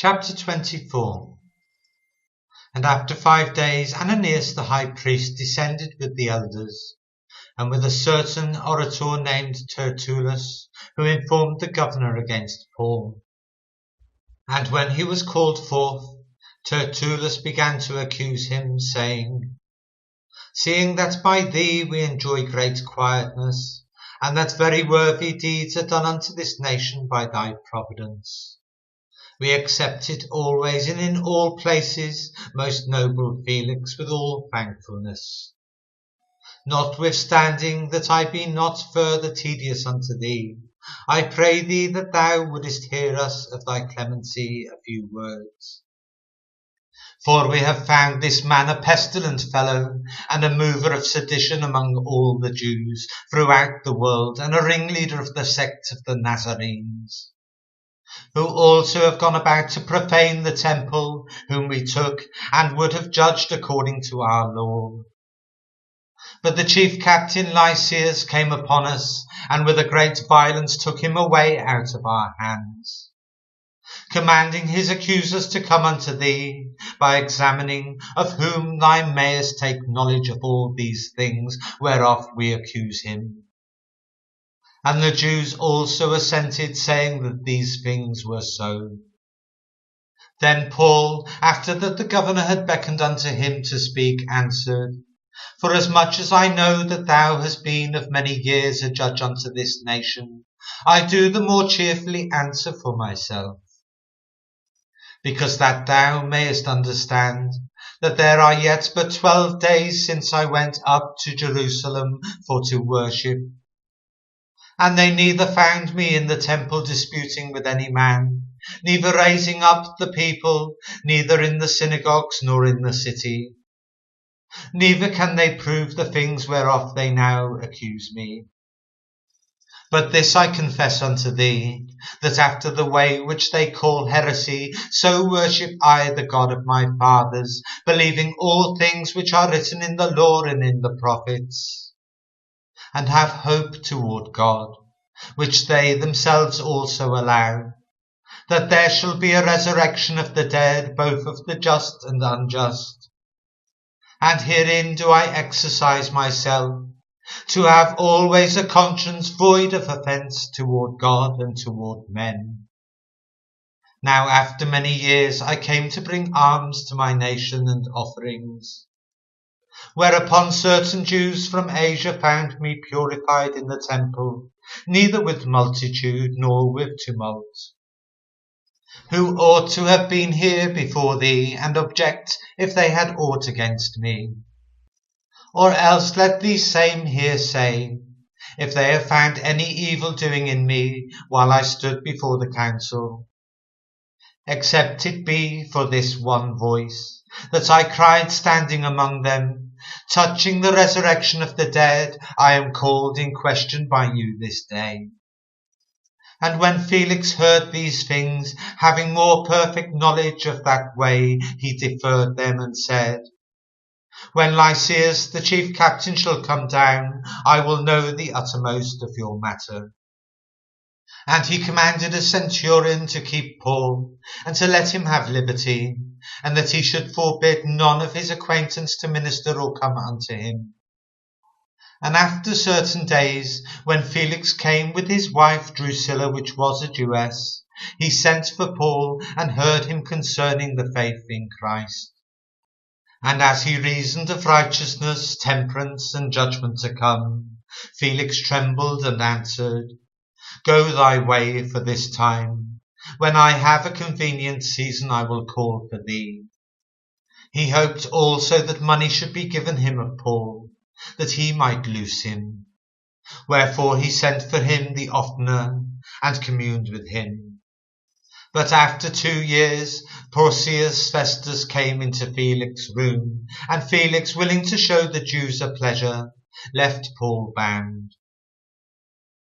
Chapter 24. And after 5 days Ananias the high priest descended with the elders, and with a certain orator named Tertullus, who informed the governor against Paul. And when he was called forth, Tertullus began to accuse him, saying, Seeing that by thee we enjoy great quietness, and that very worthy deeds are done unto this nation by thy providence, we accept it always and in all places, most noble Felix, with all thankfulness. Notwithstanding that I be not further tedious unto thee, I pray thee that thou wouldest hear us of thy clemency a few words. For we have found this man a pestilent fellow, and a mover of sedition among all the Jews throughout the world, and a ringleader of the sect of the Nazarenes, who also have gone about to profane the temple, whom we took, and would have judged according to our law. But the chief captain Lysias came upon us, and with a great violence took him away out of our hands, commanding his accusers to come unto thee, by examining of whom thou mayest take knowledge of all these things whereof we accuse him. And the Jews also assented, saying that these things were so. Then Paul, after that the governor had beckoned unto him to speak, answered, Forasmuch as I know that thou hast been of many years a judge unto this nation, I do the more cheerfully answer for myself, because that thou mayest understand that there are yet but 12 days since I went up to Jerusalem for to worship. And they neither found me in the temple disputing with any man, neither raising up the people, neither in the synagogues nor in the city. Neither can they prove the things whereof they now accuse me. But this I confess unto thee, that after the way which they call heresy, so worship I the God of my fathers, believing all things which are written in the law and in the prophets, and have hope toward God, which they themselves also allow, that there shall be a resurrection of the dead, both of the just and unjust. And herein do I exercise myself, to have always a conscience void of offence toward God and toward men. Now after many years I came to bring alms to my nation and offerings, whereupon certain Jews from Asia found me purified in the temple, neither with multitude nor with tumult, who ought to have been here before thee, and object if they had aught against me. Or else let these same here say, if they have found any evil doing in me while I stood before the council, except it be for this one voice, that I cried standing among them, touching the resurrection of the dead, I am called in question by you this day. And when Felix heard these things, having more perfect knowledge of that way, he deferred them and said, When Lysias the chief captain shall come down, I will know the uttermost of your matter. And he commanded a centurion to keep Paul, and to let him have liberty, and that he should forbid none of his acquaintance to minister or come unto him. And after certain days, when Felix came with his wife Drusilla, which was a Jewess, he sent for Paul, and heard him concerning the faith in Christ. And as he reasoned of righteousness, temperance, and judgment to come, Felix trembled and answered, Go thy way for this time. When I have a convenient season I will call for thee. He hoped also that money should be given him of Paul, that he might loose him. Wherefore he sent for him the oftener, and communed with him. But after 2 years, Porcius Festus came into Felix's room, and Felix, willing to show the Jews a pleasure, left Paul bound.